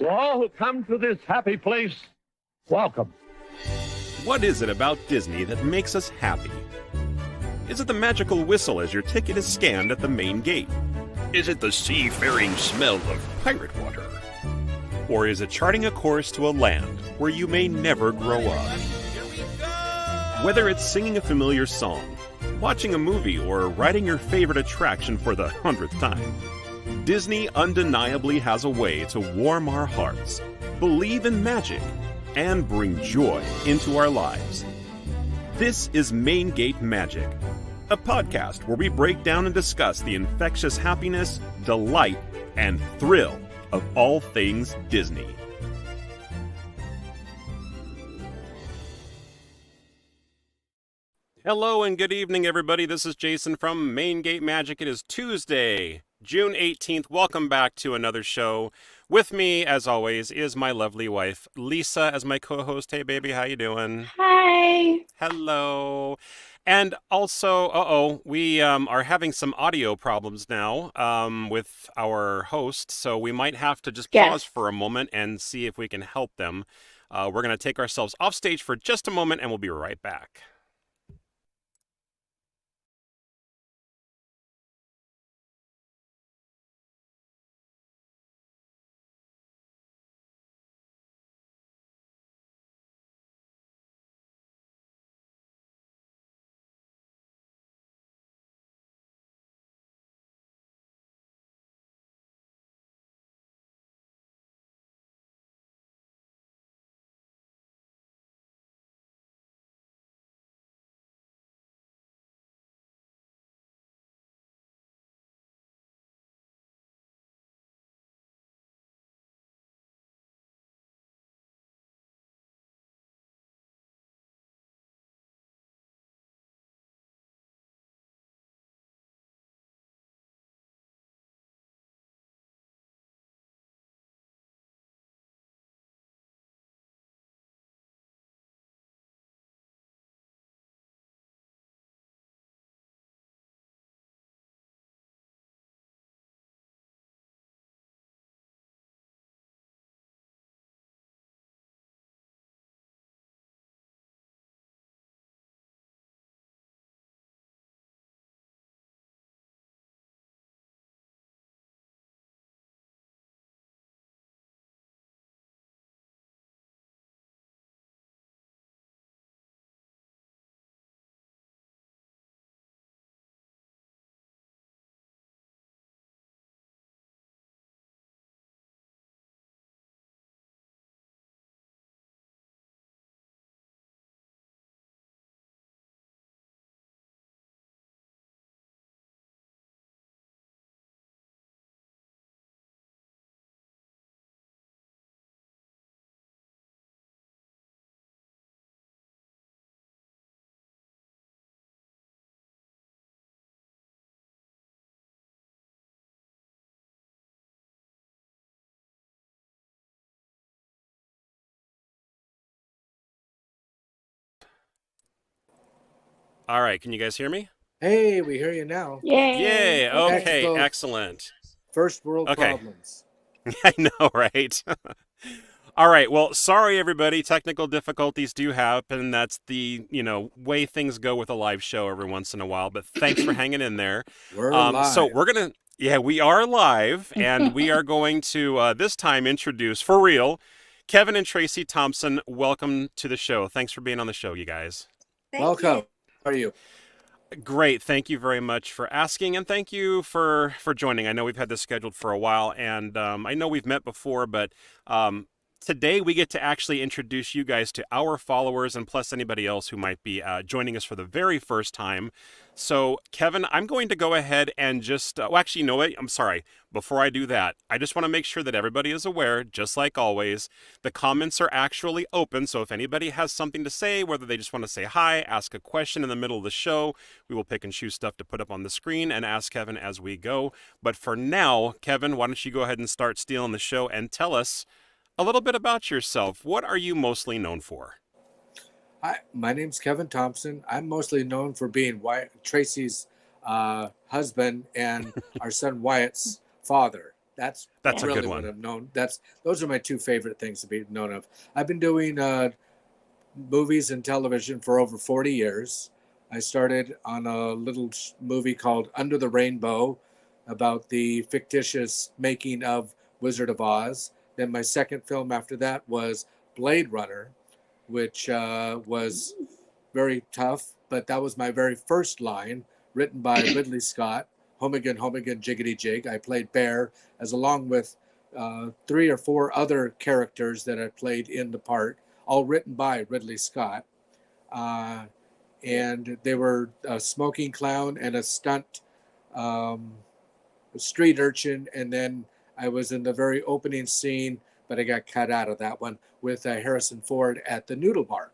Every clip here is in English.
To all who come to this happy place, welcome. What is it about Disney that makes us happy? Is it the magical whistle as your ticket is scanned at the main gate? Is it the seafaring smell of pirate water? Or is it charting a course to a land where you may never grow up? Whether it's singing a familiar song, watching a movie, or riding your favorite attraction for the 100th time, Disney undeniably has a way to warm our hearts, believe in magic, and bring joy into our lives. This is Main Gate Magic, a podcast where we break down and discuss the infectious happiness, delight, and thrill of all things Disney. Hello and good evening, everybody. This is Jason from Main Gate Magic. It is Tuesday, June 18th. Welcome back to another show. With me, as always, is my lovely wife, Lisa, as my co-host. Hey, baby, how you doing? Hi. Hello. And also, we are having some audio problems now with our host, so we might have to just pause for a moment and see if we can help them. We're going to take ourselves off stage for just a moment, and we'll be right back. All right, can you guys hear me? Hey, we hear you now. Yay! Okay, excellent. First world problems. I know, right? All right, well, sorry, everybody. Technical difficulties do happen. That's the, way things go with a live show every once in a while. But thanks for hanging in there. We're live. So we are live, and we are going to, this time, introduce, for real, Kevin and Tracy Thompson. Welcome to the show. Thanks for being on the show, you guys. Welcome. How are you? Great. Thank you very much for asking, and thank you for joining. I know we've had this scheduled for a while, and I know we've met before, but today we get to actually introduce you guys to our followers and plus anybody else who might be joining us for the very first time. So, Kevin, I'm going to go ahead and just, actually, you know what? I'm sorry. Before I do that, I just want to make sure that everybody is aware, just like always, the comments are actually open. So if anybody has something to say, whether they just want to say hi, ask a question in the middle of the show, we will pick and choose stuff to put up on the screen and ask Kevin as we go. But for now, Kevin, why don't you go ahead and start stealing the show and tell us a little bit about yourself. What are you mostly known for? Hi, my name's Kevin Thompson. I'm mostly known for being Tracy's husband and our son Wyatt's father. That's That's a really good what one. I've known. Those are my two favorite things to be known of. I've been doing movies and television for over 40 years. I started on a little movie called Under the Rainbow about the fictitious making of Wizard of Oz. Then my second film after that was Blade Runner, which was very tough, but that was my very first line, written by Ridley Scott. Home again, jiggity jig. I played Bear, as along with 3 or 4 other characters that I played in the part, all written by Ridley Scott. And they were a smoking clown and a stunt street urchin. And then I was in the very opening scene, but I got cut out of that one, with Harrison Ford at the Noodle Bar.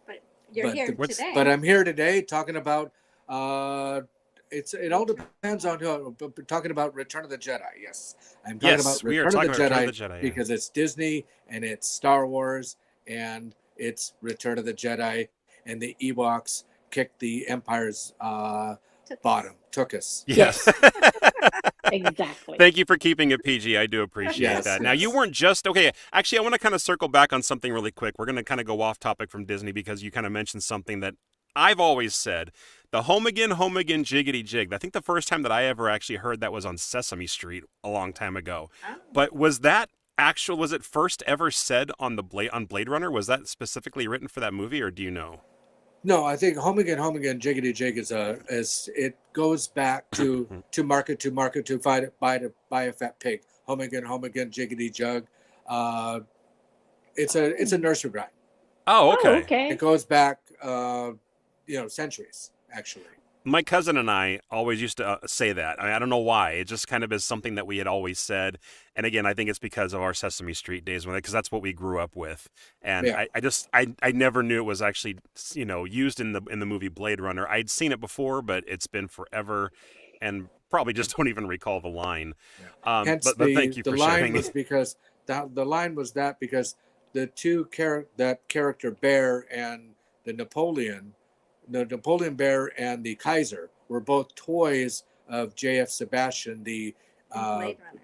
But you're here today. But I'm here today talking about it all depends on who. Talking about Return of the Jedi. Yes, I'm talking about Return of the Jedi because it's Disney and it's Star Wars and it's Return of the Jedi, and the Ewoks kicked the Empire's bottom. Took us. Yes. Exactly. Thank you for keeping it PG. I do appreciate that. Now, you weren't just... Okay, actually, I want to kind of circle back on something really quick. We're going to kind of go off topic from Disney because you kind of mentioned something that I've always said. The home again, jiggity jig. I think the first time that I ever actually heard that was on Sesame Street a long time ago. Oh. But was it first ever said on Blade Runner? Was that specifically written for that movie, or do you know? No, I think home again, jiggity jig is it goes back to market to buy a fat pig. Home again, jiggity jug. It's a nursery rhyme. Oh, okay. It goes back, centuries actually. My cousin and I always used to say that. I don't know why. It just kind of is something that we had always said. And again, I think it's because of our Sesame Street days, because that's what we grew up with. And yeah. I never knew it was actually, used in the movie Blade Runner. I'd seen it before, but it's been forever, and probably just don't even recall the line. Yeah. But thank you for sharing. The line was because the two character Bear and the Napoleon Bear and the Kaiser were both toys of J.F. Sebastian,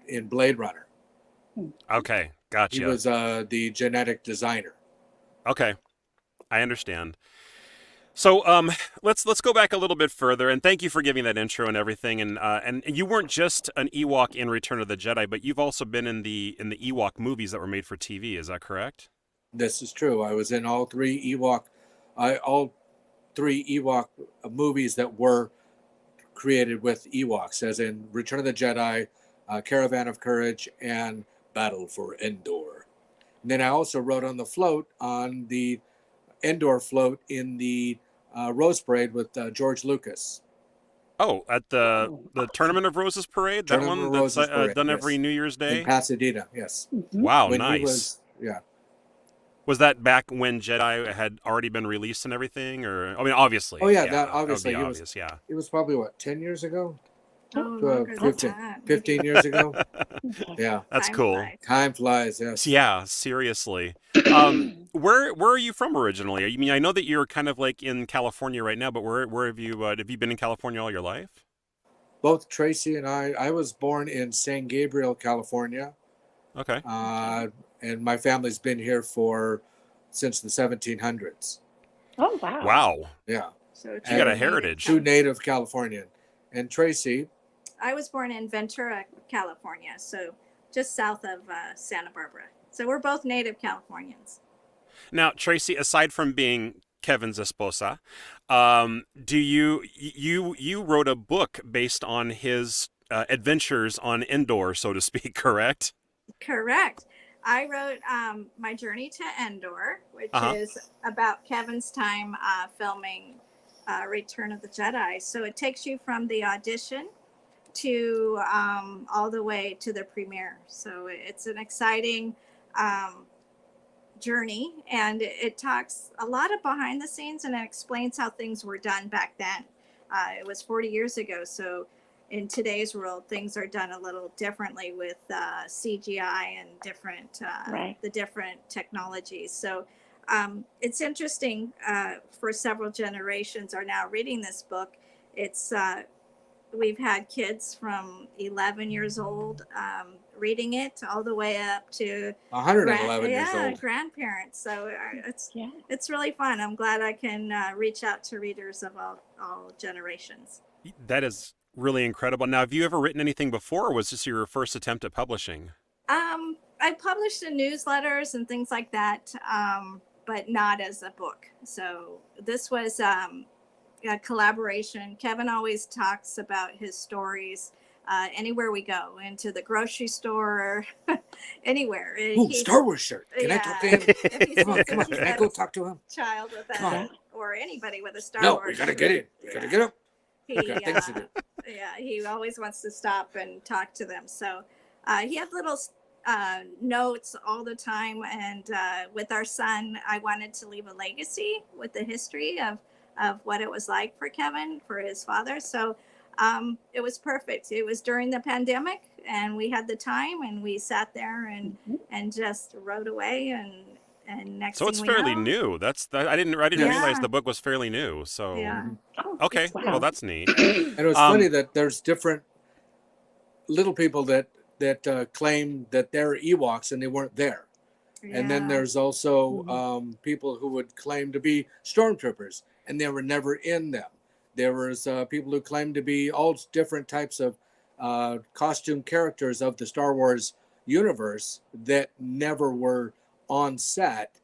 in Blade Runner. Okay, gotcha. He was the genetic designer. Okay, I understand. So let's go back a little bit further, and thank you for giving that intro and everything. And you weren't just an Ewok in Return of the Jedi, but you've also been in the Ewok movies that were made for TV. Is that correct? This is true. I was in all three Ewok movies that were created with Ewoks, as in Return of the Jedi, Caravan of Courage, and Battle for Endor. And then I also rode on the Endor float in the Rose Parade with George Lucas. Oh, at the Tournament of Roses Parade? That one that's done every New Year's Day? In Pasadena, yes. Mm-hmm. Wow, nice. Was that back when Jedi had already been released and everything? Or obviously. Oh, yeah, that obviously. That would be obvious, yeah. It was probably, 10 years ago? Oh, 15 years ago? Yeah. That's cool. Time flies, yes. Yeah, seriously. Where are you from originally? I mean, I know that you're kind of like in California right now, but where have you been in California all your life? Both Tracy and I was born in San Gabriel, California. Okay. And my family's been here since the 1700s. Oh, wow. Wow. Yeah. So you got a heritage. True native Californian. And Tracy? I was born in Ventura, California, so just south of Santa Barbara. So we're both native Californians. Now, Tracy, aside from being Kevin's esposa, do you wrote a book based on his adventures on Endor, so to speak, correct? Correct. I wrote my journey to Endor, which is about Kevin's time filming Return of the Jedi. So it takes you from the audition to all the way to the premiere. So it's an exciting journey, and it talks a lot of behind the scenes, and it explains how things were done back then. It was 40 years ago, so in today's world, things are done a little differently with CGI and the different technologies. So it's interesting. For several generations are now reading this book. It's we've had kids from 11 years old reading it all the way up to 111 years old. grandparents. So Yeah. it's really fun. I'm glad I can reach out to readers of all generations. That is really incredible. Now, have you ever written anything before, or was this your first attempt at publishing? I published in newsletters and things like that, but not as a book. So this was a collaboration. Kevin always talks about his stories anywhere we go, into the grocery store, anywhere. Ooh, Star Wars shirt. Can I talk to him? If he Come on, sees come on. Can I go talk to him? child with Come a, on. or anybody with a Star No, Wars we gotta shirt, get in. We gotta get him. He, I got things to do. yeah, he always wants to stop and talk to them. So he had little notes all the time. And with our son, I wanted to leave a legacy with the history of what it was like for Kevin, for his father. So it was perfect. It was during the pandemic, and we had the time, and we sat there and just wrote away. And next So thing it's we fairly know, new. I didn't Yeah. realize the book was fairly new. So Yeah. Oh, okay, wow. well that's neat. And it was funny that there's different little people that claim that they're Ewoks and they weren't there. And then Yeah. there's also people who would claim to be stormtroopers and they were never in them. There was people who claimed to be all different types of costume characters of the Star Wars universe that never were on set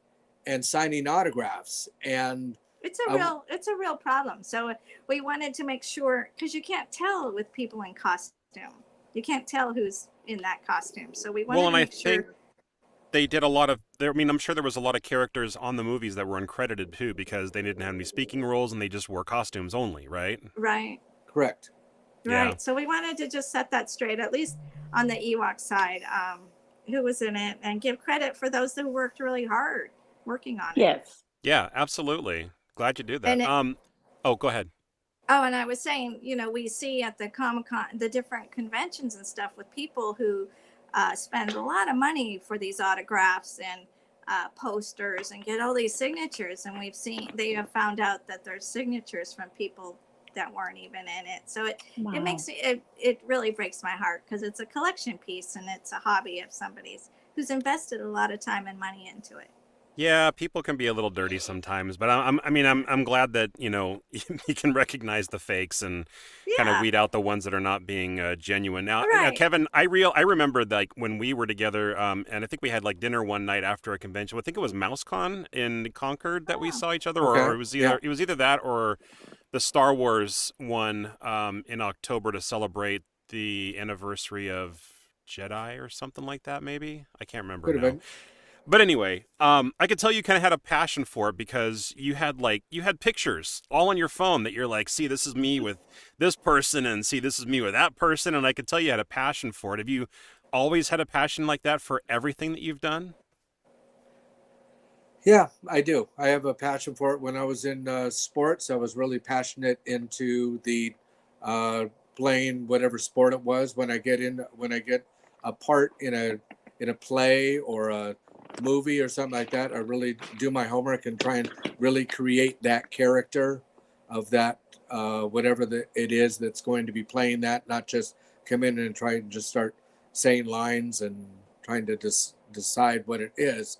and signing autographs. And It's a real problem. So we wanted to make sure, because you can't tell with people in costume. You can't tell who's in that costume. So we wanted Well, and to I make sure. think they did a lot of. I mean, I'm sure there was a lot of characters on the movies that were uncredited too, because they didn't have any speaking roles and they just wore costumes only, right? Right. correct. Yeah. Right. So we wanted to just set that straight, at least on the Ewok side, who was in it, and give credit for those who worked really hard working on it. Yes. Yeah, absolutely. Glad you did that. And it- Oh, go ahead. Oh, and I was saying, we see at the Comic-Con, the different conventions and stuff, with people who spend a lot of money for these autographs and posters and get all these signatures. And they have found out that there's signatures from people that weren't even in it. So it Wow. makes it really breaks my heart, because it's a collection piece and it's a hobby of somebody's who's invested a lot of time and money into it. Yeah, people can be a little dirty sometimes, but I'm glad that you can recognize the fakes and kind of Yeah. weed out the ones that are not being genuine. Now, Right. Kevin, I remember like when we were together, and I think we had like dinner one night after a convention. I think it was MouseCon in Concord that we saw each other, Okay. or it was either that or the Star Wars one in October to celebrate the anniversary of Jedi or something like that. Maybe I can't remember Could have now. been. But anyway, I could tell you kind of had a passion for it because you had pictures all on your phone that you're like, see, this is me with this person, and see, this is me with that person, and I could tell you had a passion for it. Have you always had a passion like that for everything that you've done? Yeah, I do. I have a passion for it. When I was in sports, I was really passionate into the playing whatever sport it was. When I get a part in a play or a movie or something like that, I really do my homework and try and really create that character of that whatever it is that's going to be playing that. Not just come in and try and just start saying lines and trying to decide what it is.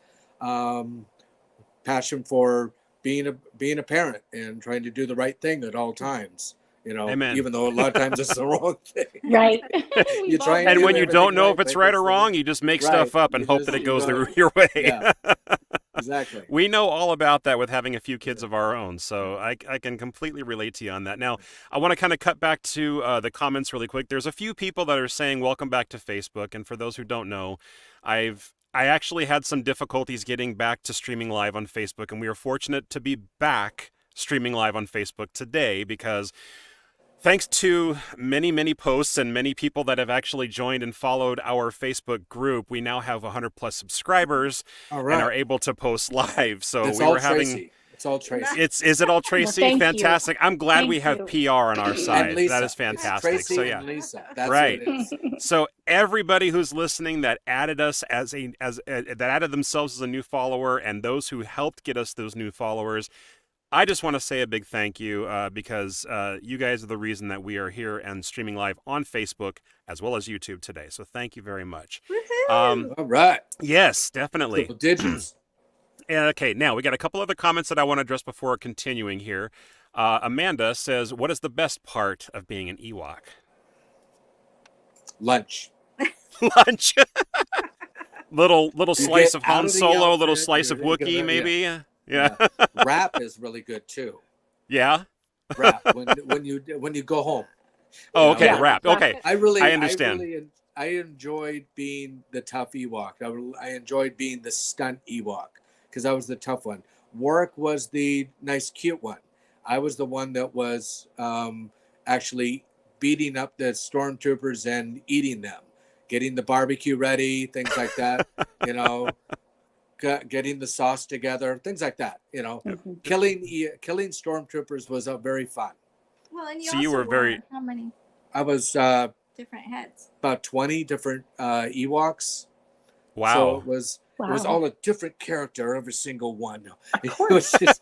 Passion for being a parent and trying to do the right thing at all times. Amen. Even though a lot of times it's the wrong thing. Right. You try And do when you everything don't know right, if it's but right it's or the- wrong, you just make Right. stuff up and You hope just- that it you goes gotta- your way. Yeah. Exactly. We know all about that with having a few kids of our own, so I can completely relate to you on that. Now, I want to kind of cut back to the comments really quick. There's a few people that are saying welcome back to Facebook, and for those who don't know, I actually had some difficulties getting back to streaming live on Facebook, and we are fortunate to be back streaming live on Facebook today because thanks to many, many posts and many people that have actually joined and followed our Facebook group, we now have 100 plus subscribers All and are right. able to post live. So It's we all were having. Tracy. It's all Tracy. Is it all Tracy? thank you. Fantastic. I'm glad we have Thank PR on our side. And Lisa. That is It's fantastic. Tracy So yeah. and Lisa. That's Right. what it is. So everybody who's listening that added us that added themselves as a new follower, and those who helped get us those new followers, I just want to say a big thank you because you guys are the reason that we are here and streaming live on Facebook as well as YouTube today. So thank you very much. Woohoo! All right. Yes, definitely. Triple digits. Okay, now we got a couple other comments that I want to address before continuing here. Amanda says, "What is the best part of being an Ewok?" Lunch. Lunch. little You slice get of out Han of the Solo, little outfit, slice of you're gonna- Wookiee, maybe. Yeah. Wrap is really good too. Yeah. Wrap when you go home. Oh, You okay. know, Wrap. Okay. I understand. I enjoyed being the tough Ewok. I enjoyed being the stunt Ewok because I was the tough one. Warwick was the nice, cute one. I was the one that was actually beating up the stormtroopers and eating them, getting the barbecue ready, things like that. You know, getting the sauce together, things like that. You know, Mhm. killing stormtroopers was very fun. Well, and you So also you were very- wore how many I was different heads? about 20 different Ewoks. Wow. So it was Wow. all a different character, every single one. It course. was just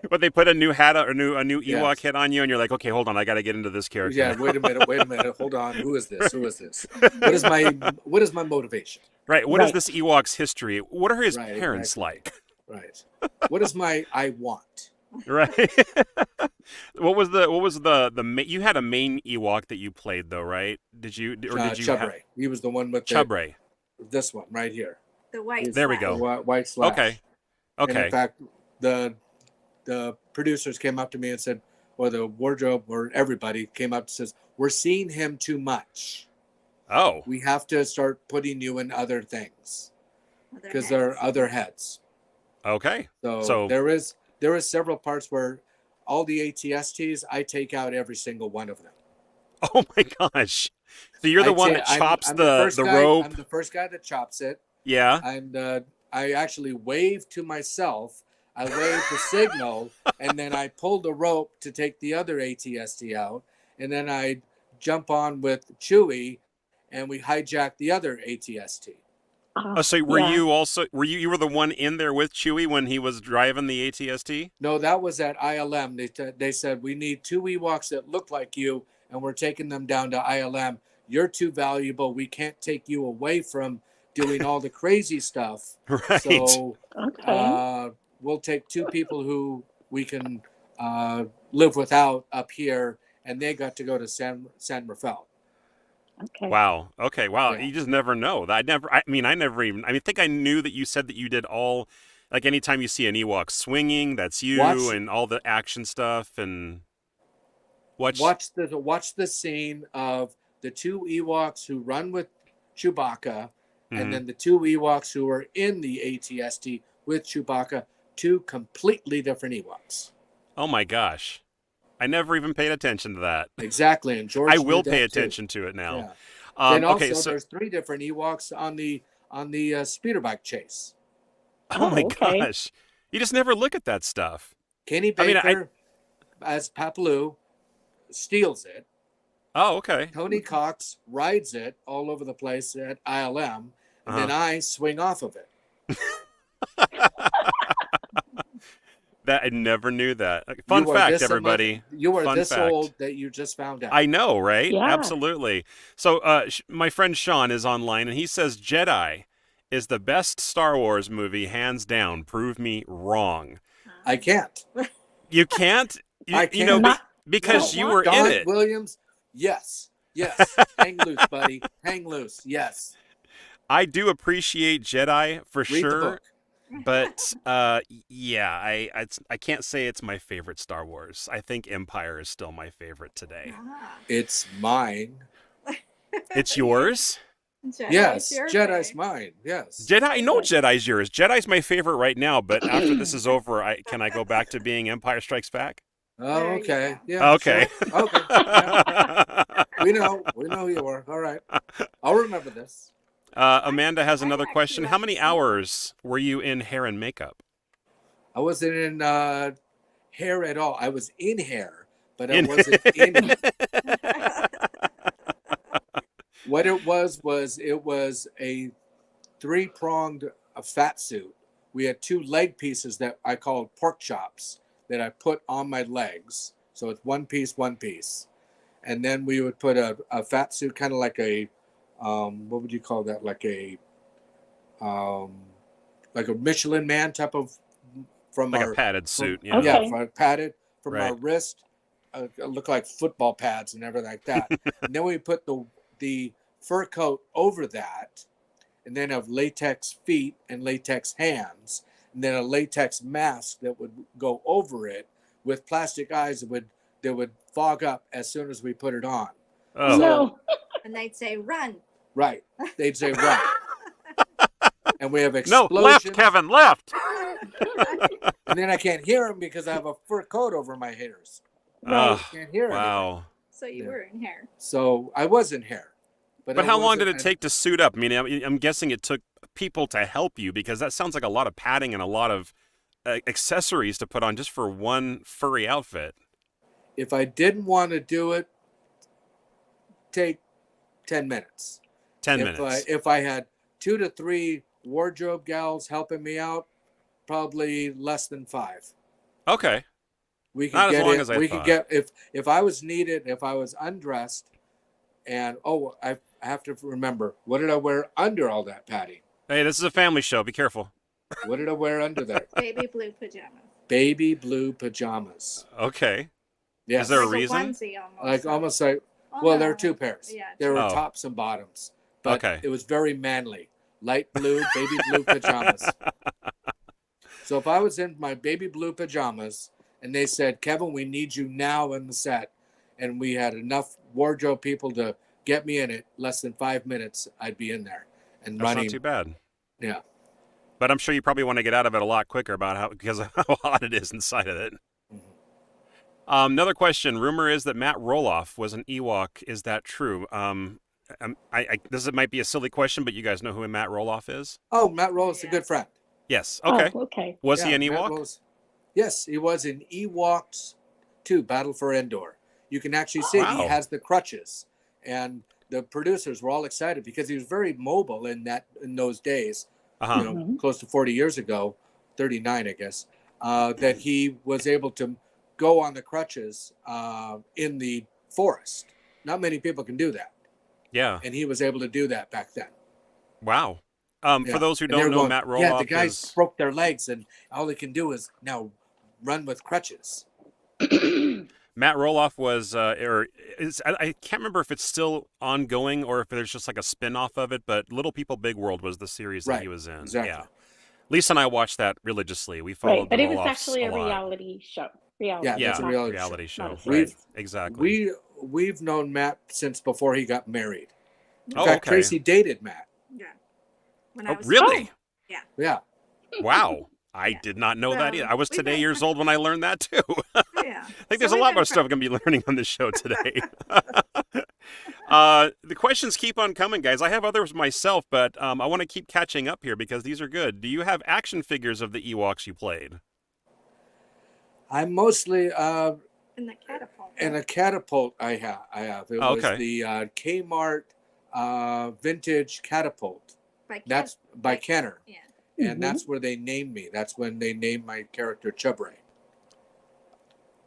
But they put a new hat or a new Ewok Yes. head on you, and you're like, okay, hold on, I got to get into this character. yeah. Wait a minute. Hold on. Who is this? What is my motivation? Right. What is Right. this Ewok's history? What are his Right, parents exactly. like? Right. What is my I want? Right. what was the you had a main Ewok that you played though, right? Did you have Chubray. He was the one with Chubray? this one right here. The white. There we slash. go. The white slash. Okay. And in Okay. fact, the producers came up to me and said, or the wardrobe or everybody came up and says, "We're seeing him too much. Oh. We have to start putting you in other things Other because there are heads. other heads." Okay. So, So- there is several parts where all the ATSTs, I take out every single one of them. Oh my gosh. So you're the one that chops the rope. I'm the first guy that chops it, Yeah. and I actually wave to myself. I wave the signal, and then I pull the rope to take the other ATST out, and then I jump on with Chewie, and we hijack the other ATST. So were Yeah. you were the one in there with Chewie when he was driving the ATST? No, that was at ILM. They said we need 2 Ewoks that look like you, and we're taking them down to ILM. You're too valuable. We can't take you away from doing all the crazy stuff. Right. So Okay. we'll take 2 people who we can live without up here, and they got to go to San Rafael. Okay. Wow. Okay. Wow. Yeah. You just never know. I think I knew that you said that you did all, like anytime you see an Ewok swinging, that's you, Watch- and all the action stuff and Watch the scene of the 2 Ewoks who run with Chewbacca, Mhm. and then the 2 Ewoks who are in the ATST with Chewbacca. 2 completely different Ewoks. Oh my gosh. I never even paid attention to that. Exactly, and George. I will did pay that too. attention to it now. Yeah. Then also, okay, so there's 3 different Ewoks on the speeder bike chase. oh my okay. gosh. You just never look at that stuff. Kenny I mean, Baker as Papaloo steals it. Oh, okay. Tony Cox rides it all over the place at ILM, and then Uh-huh. I swing off of it. That I never knew that. Fun You are fact, this everybody. You are Fun this fact. old that you just found out. I know, right? Yeah. Absolutely. So, my friend Sean is online, and he says Jedi is the best Star Wars movie, hands down. Prove me wrong. I can't. You can't. I You know, can't. Not- because No, you were Don in it. Williams, yes. Hang loose, buddy. Hang loose. Yes. I do appreciate Jedi for Read the sure, book. but yeah, I can't say it's my favorite Star Wars. I think Empire is still my favorite today. Ah, It's mine. It's yours? Jedi's Yes. your Jedi's fave. mine. Yes. Jedi, I know Jedi's yours. Jedi's my favorite right now, but after this is over, can I go back to being Empire Strikes Back? Oh, There you okay. go. Yeah. Okay. Sure. Okay. Yeah. We know who you are. All right. I'll remember this. Amanda has I another actually question. How like many this. hours were you in hair and makeup? I wasn't in hair at all. I was in hair, but I In- wasn't in it. What it was a 3-pronged fat suit we had 2 leg pieces that I called pork chops that I put on my legs. So it's one piece. And then we would put a fat suit, kind of like a, what would you call that? Like a Michelin Man type of, from Like our, a padded suit. Yeah. Okay. yeah, padded from Right. our wrist, look like football pads and everything like that. And then we put the fur coat over that, and then have latex feet and latex hands, and then a latex mask that would go over it with plastic eyes that would fog up as soon as we put it on. Oh. No. And they'd say, run. Right. They'd say run. And we have No, explosions. left, Kevin, left. And then I can't hear them because I have a fur coat over my ears. Ugh, Can't hear anything. wow. So you Yeah. were in hair. So I was in hair. But how long did it take to suit up? I mean, I'm guessing it took people to help you, because that sounds like a lot of padding and a lot of accessories to put on just for one furry outfit. If I didn't want to do it, take 10 minutes. 10 minutes. If I had 2 to 3 wardrobe gals helping me out, probably less than 5. Okay. We could Not as get long it. as I We thought. could get if I was needed, if I was undressed, and I have to remember, what did I wear under all that padding? Hey, this is a family show. Be careful. What did I wear under there? Baby blue pajamas. Baby blue pajamas. Okay. Yes. Is there a Like reason? onesie almost. Like almost like, Oh, well, no. there are 2 pairs. Yeah. There were Oh. tops and bottoms, but Okay. it was very manly. Light blue, baby blue pajamas. So if I was in my baby blue pajamas and they said, Kevin, we need you now in the set, and we had enough wardrobe people to get me in it, less than 5 minutes, I'd be in there and That's running. not too bad. Yeah. But I'm sure you probably want to get out of it a lot quicker because of how hot it is inside of it. Mhm. Another question. Rumor is that Matt Roloff was an Ewok. Is that true? This might be a silly question, but you guys know who Matt Roloff is? Oh, Matt Roloff's a good friend. Yes. Okay. Oh, okay. Was he Yeah, an Matt Ewok? Roloff's- Yes, he was in Ewoks 2, Battle for Endor. You can actually see Wow. he has the crutches, and the producers were all excited because he was very mobile in those days. Uh-huh. You know, close to 40 years ago, 39, I guess, that he was able to go on the crutches in the forest. Not many people can do that, Yeah. and he was able to do that back then. Wow. Yeah. For those who And they don't were know, going, Matt Roloff yeah, the guys is... broke their legs, and all they can do is now run with crutches. Matt Roloff was, I can't remember if it's still ongoing or if there's just like a spin-off of it, but Little People Big World was the series that he Right, was in. exactly. Yeah. Lisa and I watched that religiously. We followed Right, but the it was Roloffs actually a lot. reality show. Yeah, Yeah, that's a not- reality show. not a show. series. Right. Exactly. We've known Matt since before he got married. In Oh, fact, okay. Tracy dated Matt. Yeah. When Oh, I was really? Yeah. Wow. I Yeah. did not know that Well, either. I was we've today been- years old when I learned that too. Yeah. I think there's a lot more stuff I'm going to be learning on this show today. The questions keep on coming, guys. I have others myself, but I want to keep catching up here because these are good. Do you have action figures of the Ewoks you played? I'm mostly in the catapult. in a catapult. I have. It Oh, was okay. the Kmart vintage catapult. That's by Kenner, Yeah. and that's where they named me. That's when they named my character Chubray.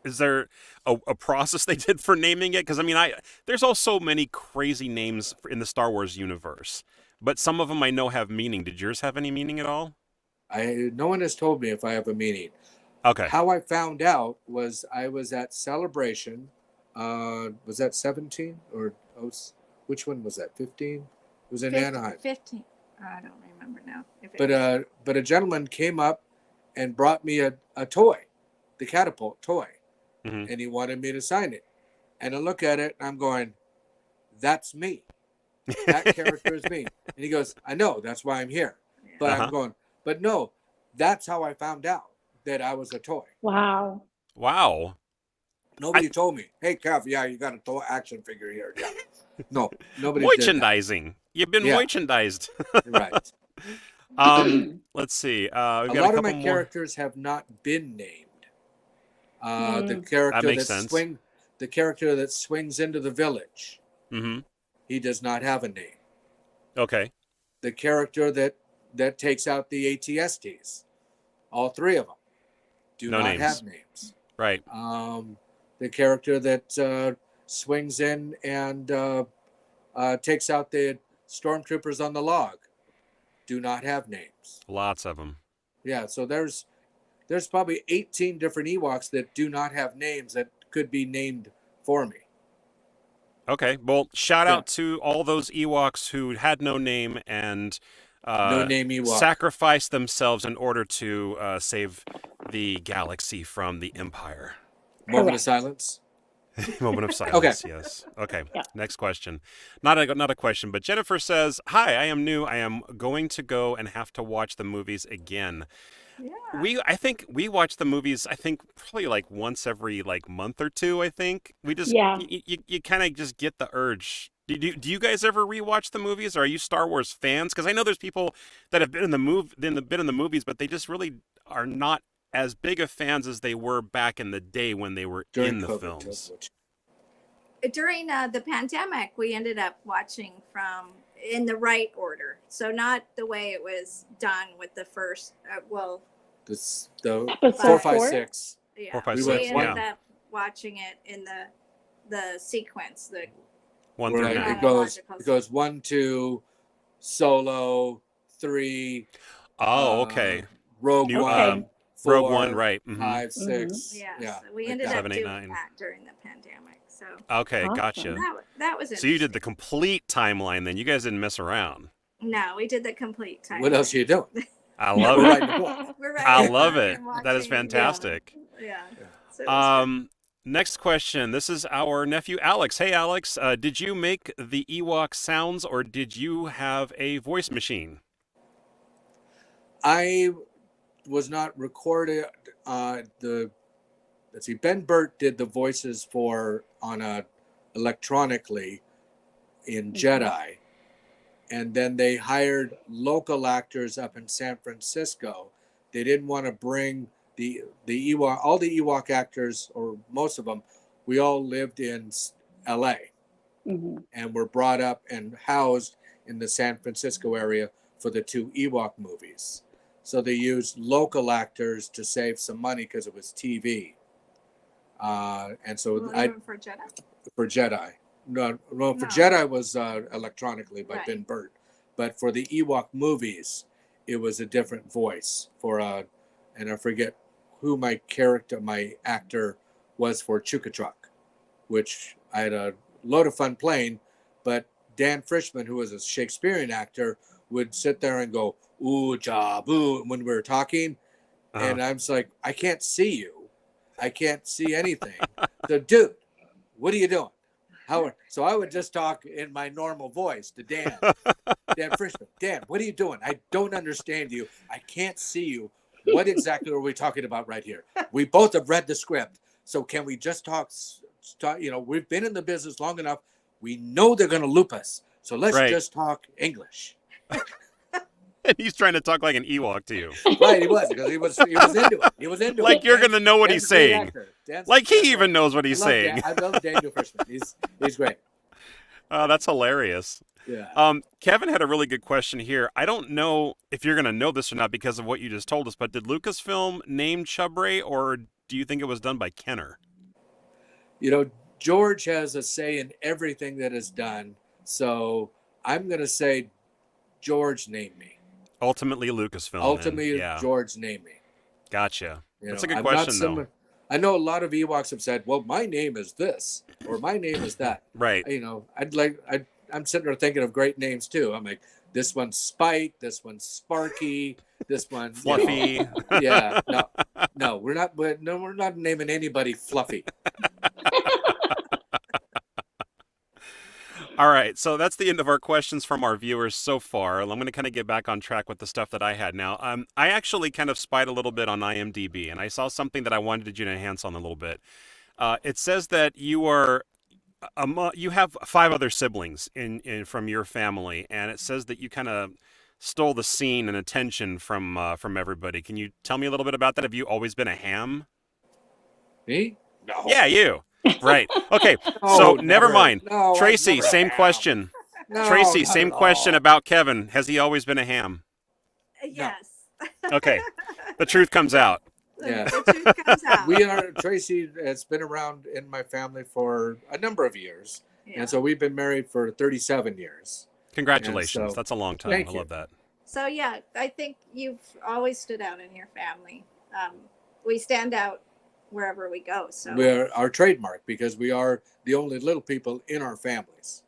Is there a process they did for naming it? Because I mean, there's also many crazy names in the Star Wars universe, but some of them I know have meaning. Did yours have any meaning at all? No one has told me if I have a meaning. Okay. How I found out was I was at Celebration. Was that 17 or which one was that? 15? It was in Anaheim. 15. I don't remember now. If it But a gentleman came up and brought me a toy, the catapult toy, Mhm. and he wanted me to sign it. And I look at it and I'm going, "That's me. That character is me." And he goes, "I know. That's why I'm here." Yeah. But Uh-huh. I'm going, "But no, that's how I found out that I was a toy. Wow. Wow. Nobody told me, hey, Kev, yeah, you got a toy action figure here." Yeah. No, nobody did that. Merchandising. You've been Yeah. merchandised. Right. Let's see. We've A got lot a of couple my more. characters have not been named. The Mm. character makes sense. the character that swings into the village, Mm-hmm. he does not have a name. Okay. The character that takes out the ATSTs, all three of them do No not names. have names. Right. The character that swings in and takes out the stormtroopers on the log do not have names. Lots of them. Yeah, so there's probably 18 different Ewoks that do not have names that could be named for me. Okay. Well, shout out to all those Ewoks who had no name and No name Ewok. sacrificed themselves in order to save the galaxy from the Empire. Moment of Correct. silence. Moment of silence. Yes. Okay. Yeah. Next question. Not a question, but Jennifer says, "Hi, I am new. I am going to go and have to watch the movies again." Yeah. I think we watch the movies. I think probably like once every like month or two. I think we just Yeah. you kind of just get the urge. Do you guys ever rewatch the movies? Or are you Star Wars fans? Because I know there's people that have been in the movies, but they just really are not as big of fans as they were back in the day when they were During in the COVID, films. During the pandemic, we ended up watching from in the right order. So not the way it was done with the first, The Episode 4, 5, four? 6. yeah. 4, 5, We 6, We ended yeah. up watching it in the sequence, the 1 Where through like, 9. it goes 1, 2, Solo, 3. Oh, okay. Rogue New- One. Okay. 4, Rogue One, right. Mhm. 5, 6. yeah. Yeah. So we like ended that. up 7, 8, doing 9. that during the pandemic. So Okay, Awesome. gotcha. that was So you did the interesting. complete timeline then. You guys didn't mess around. No, we did the complete time. What else are you doing? I love We're it. writing a book. We're I writing love a book it. and That is watching- fantastic. Yeah. So it was good. Next question. This is our nephew Alex. Hey Alex, did you make the Ewok sounds or did you have a voice machine? I was not recorded. Let's see. Ben Burt did the voices for electronically in Jedi, and then they hired local actors up in San Francisco. They didn't want to bring the Ewok. All the Ewok actors, or most of them, we all lived in L.A. Mhm. and were brought up and housed in the San Francisco area for the 2 Ewok movies. So they used local actors to save some money because it was TV. And so Well, I even for Jedi. for Jedi, no, for No. Jedi was electronically by Right. Ben Burt, but for the Ewok movies, it was a different voice for and I forget who my actor was for Chukatruck, which I had a load of fun playing, but Dan Frischman, who was a Shakespearean actor, would sit there and go, ooh, ja, boo, when we were talking. And I'm just like, I can't see you. I can't see anything. So, dude, what are you doing? So I would just talk in my normal voice to Dan. Dan Frischman. Dan, what are you doing? I don't understand you. I can't see you. What exactly are we talking about right here? We both have read the script. So can we just talk, we've been in the business long enough. We know they're going to loop us. So let's Right. just talk English. And he's trying to talk like an Ewok to you. Right, he was, because he was into it. He was into Like it. you're going to know what Dan's he's a great saying. actor. Like he even knows what he's I love saying. Dan. I love Daniel Frischman. He's great. That's hilarious. Yeah. Kevin had a really good question here. I don't know if you're going to know this or not because of what you just told us, but did Lucasfilm name Chubray or do you think it was done by Kenner? George has a say in everything that is done. So I'm going to say George named me. Ultimately Lucasfilm. Ultimately, yeah. George named me. Gotcha. That's a good I'm not question, though. I know a lot of Ewoks have said, well, my name is this or my name is that. Right. I'm sitting there thinking of great names too. I'm like, this one's Spike, this one's Sparky, this one Fluffy. Yeah, no, we're not naming anybody Fluffy. All right, so that's the end of our questions from our viewers so far. I'm going to kind of get back on track with the stuff that I had now. I actually kind of spied a little bit on IMDb, and I saw something that I wanted you to enhance on a little bit. It says that you have 5 other siblings from your family, and it says that you kind of stole the scene and attention from everybody. Can you tell me a little bit about that? Have you always been a ham? Me? No. Yeah, you. Right. Okay. No, So never never. mind. No, I've Tracy, never same ham. question. No, Tracy, not same at question all. about Kevin. Has he always been a ham? Yes. Okay. The truth comes out. Yeah. The truth comes out. Tracy has been around in my family for a number of years. Yeah. And so we've been married for 37 years. Congratulations. So, That's a long time. thank I you. love that. So yeah, I think you've always stood out in your family. We stand out wherever we go. So We're our trademark because we are the only little people in our families.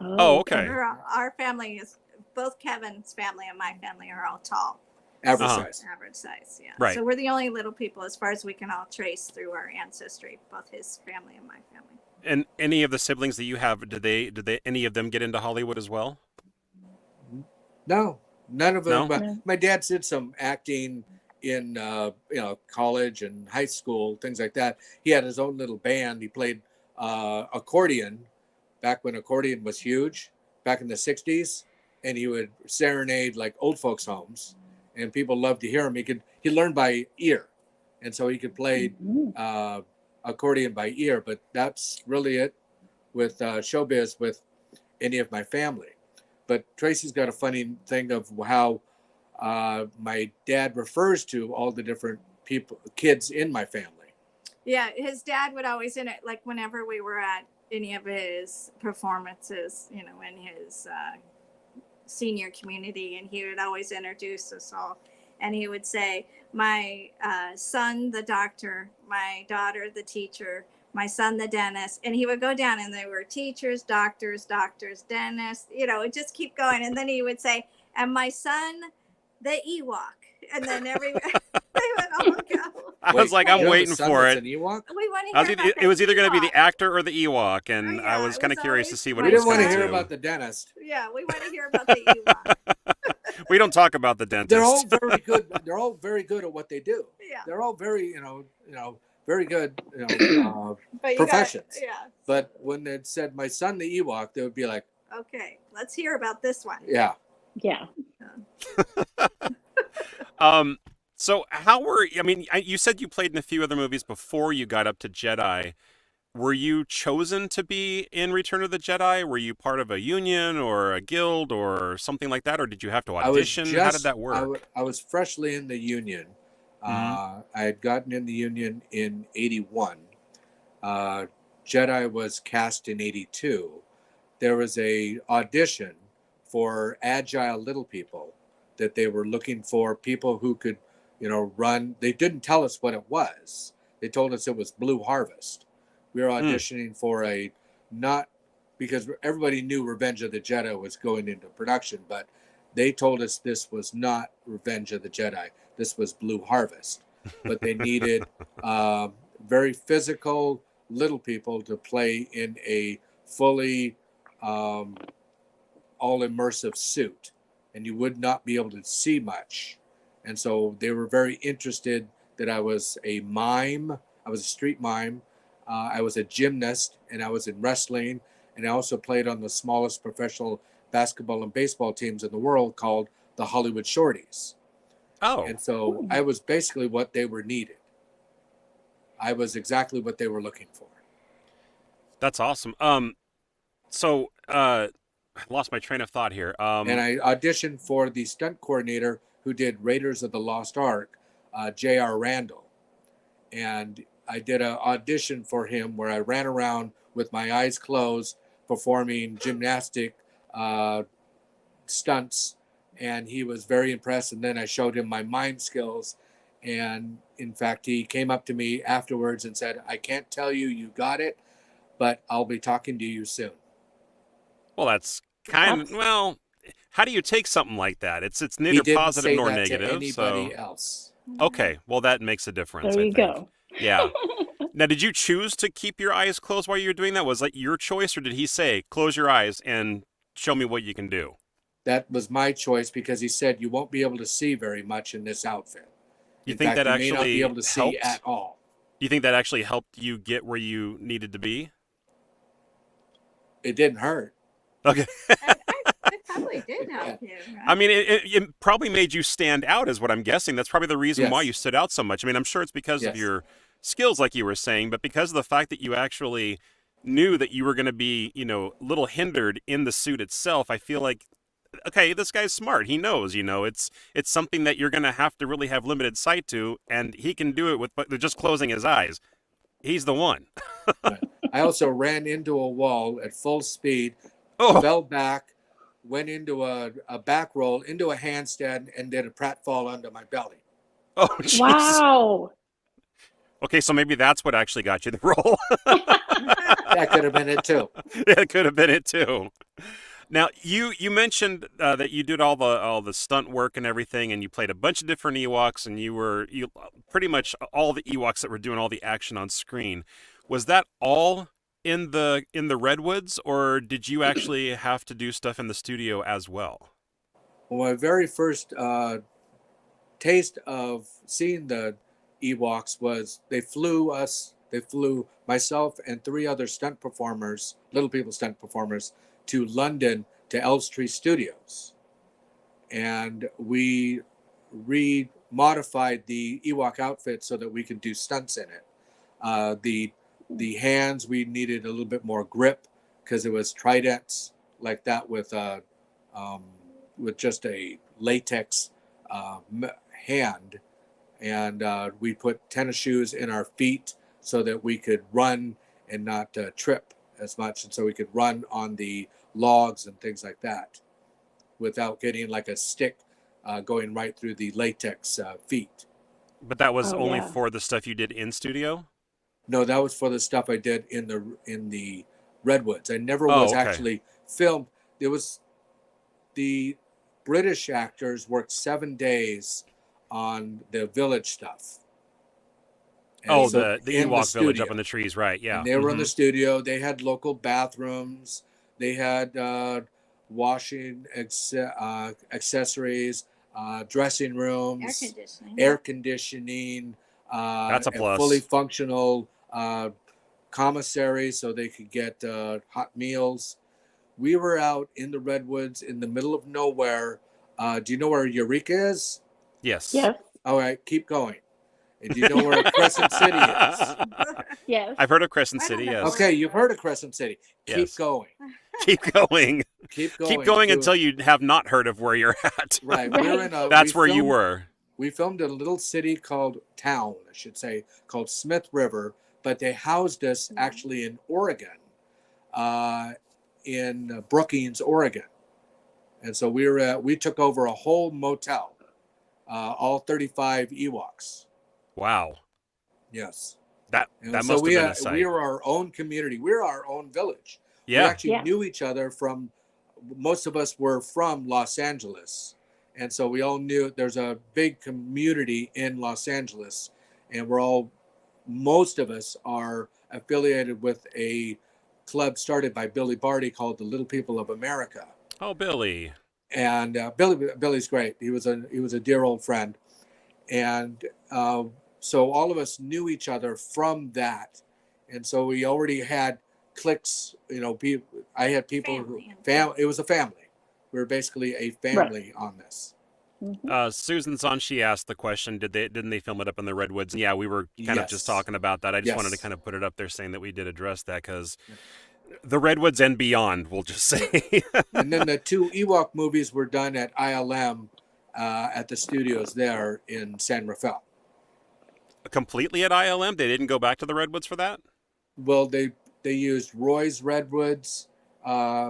Oh, okay. Our family is both Kevin's family and my family are all tall. Average Uh-huh. size. Average size, yeah. Right. So we're the only little people as far as we can all trace through our ancestry, both his family and my family. And any of the siblings that you have, did they any of them get into Hollywood as well? No, none of them. No? No. My dad did some acting in college and high school, things like that. He had his own little band. He played accordion back when accordion was huge, back in the 60s, and he would serenade like old folks' homes, and people loved to hear him. He learned by ear, and so he could play accordion by ear. But that's really it with showbiz with any of my family. But Tracy's got a funny thing of how my dad refers to all the different kids in my family. Yeah, his dad would always like whenever we were at any of his performances, in his senior community, and he would always introduce us all. And he would say, my son, the doctor, my daughter, the teacher, my son, the dentist. And he would go down and they were teachers, doctors, dentists, it just keep going. And then he would say, and my son, the Ewok. And then they would all go. I was like, I'm waiting for it. We want to hear It was either going to be the Ewok. actor or the Ewok, and Yeah, I was it kind of was curious to always see what fun. it We was didn't want to going hear to. about the dentist. Yeah, we want to hear about the Ewok. We don't talk about the dentist. They're all very good. They're all very good at what they do. Yeah. They're all very, very good, But you professions. yeah. But when it said my son the Ewok, they would be like, Okay, let's hear about this one. yeah. Yeah. So you said you played in a few other movies before you got up to Jedi. Were you chosen to be in Return of the Jedi? Were you part of a union or a guild or something like that? Or did you have to audition? How did that work? I was freshly in the union. Mhm. I had gotten in the union in 81. Jedi was cast in 82. There was a audition for agile little people that they were looking for people who could, run. They didn't tell us what it was. They told us it was Blue Harvest. We were auditioning for not because everybody knew Revenge of the Jedi was going into production, but they told us this was not Revenge of the Jedi. This was Blue Harvest. But they needed very physical little people to play in a fully all immersive suit, and you would not be able to see much. And so they were very interested that I was a mime. I was a street mime. I was a gymnast, and I was in wrestling, and I also played on the smallest professional basketball and baseball teams in the world called the Hollywood Shorties. Oh, And so I was basically what they were needed. I was exactly what they were looking for. that's awesome. I lost my train of thought here. And I auditioned for the stunt coordinator who did Raiders of the Lost Ark, J.R. Randall. And I did an audition for him where I ran around with my eyes closed performing gymnastic stunts. And he was very impressed. And then I showed him my mime skills. And in fact, he came up to me afterwards and said, I can't tell you you got it, but I'll be talking to you soon. Well, that's well, how do you take something like that? It's He neither didn't positive say nor that negative. to anybody So else. okay, well that makes a difference. There I you think. go. Yeah. Now, did you choose to keep your eyes closed while you were doing that? Was that your choice, or did he say, close your eyes and show me what you can do? That was my choice because he said you won't be able to see very much in this outfit. You In think fact, that you actually may not be able to see helped? at all. Do you think that actually helped you get where you needed to be? It didn't hurt. Okay. It probably did help you. Right? I mean, it probably made you stand out, is what I'm guessing. That's probably the reason why Yes. you stood out so much. I mean, I'm sure it's because of Yes. your skills, like you were saying, but because of the fact that you actually knew that you were going to be, a little hindered in the suit itself. I feel like okay, this guy's smart. He knows, it's something that you're going to have to really have limited sight to, and he can do it with just closing his eyes. He's the one. Right. I also ran into a wall at full speed, Oh, fell back, went into a back roll, into a handstand, and did a pratfall under my belly. oh, jeez. Wow. Okay, so maybe that's what actually got you the role. That could have been it too. It could have been it too. Now, you mentioned that you did all the stunt work and everything, and you played a bunch of different Ewoks, and you pretty much all the Ewoks that were doing all the action on screen. Was that all in the Redwoods, or did you actually have to do stuff in the studio as well? Well, my very first taste of seeing the Ewoks was they flew myself and 3 other stunt performers, Little People stunt performers, to London to Elstree Studios. And we modified the Ewok outfit so that we could do stunts in it. The hands, we needed a little bit more grip because it was tridents like that with just a latex hand. And we put tennis shoes in our feet so that we could run and not trip as much. And so we could run on the logs and things like that without getting like a stick going right through the latex feet. But that was Oh, only yeah. for the stuff you did in studio? No, that was for the stuff I did in the Redwoods. I never Oh, was okay. actually filmed. It was the British actors worked 7 days on the village stuff. And Oh, so the in Ewok village up studio. in the trees, right? Yeah. And they were in the Mhm. studio. They had local bathrooms. They had washing accessories, dressing Air rooms, conditioning. air conditioning, That's a plus. fully functional commissary so they could get hot meals. We were out in the Redwoods in the middle of nowhere. Do you know where Eureka is? Yes. Yes. All right, keep going. And do you know where Crescent City is? Yes. I've heard of Crescent I don't City, know. yes. Okay, you've heard of Crescent City. Keep Yes. going. Keep going. Keep going. Keep going to- until you have not heard of where you're at. Right. Right. We're in a. That's we where you filmed- were. We filmed in a little city town, I should say, called Smith River, but they housed us actually in Oregon, in Brookings, Oregon. And so we took over a whole motel, all 35 Ewoks. Wow. Yes. That And that so must we, have been a sight. we were our own community. We were our own village. We Yeah. actually Yeah. knew each other most of us were from Los Angeles. And so we all knew there's a big community in Los Angeles. And most of us are affiliated with a club started by Billy Barty called the Little People of America. Oh, Billy. And Billy's great. He was a dear old friend. And so all of us knew each other from that. And so we already had cliques, I had people it was a family. We were basically a family on this. Mhm. Susan's on. She asked the question: didn't they film it up in the Redwoods? Yeah, we were kind of just talking about that. I just wanted to Yes. kind of put it up there, saying that we did address that because the Redwoods and beyond, we'll just say. And then the 2 Ewok movies were done at ILM at the studios there in San Rafael. Completely at ILM. They didn't go back to the Redwoods for that. Well, they used Roy's Redwoods,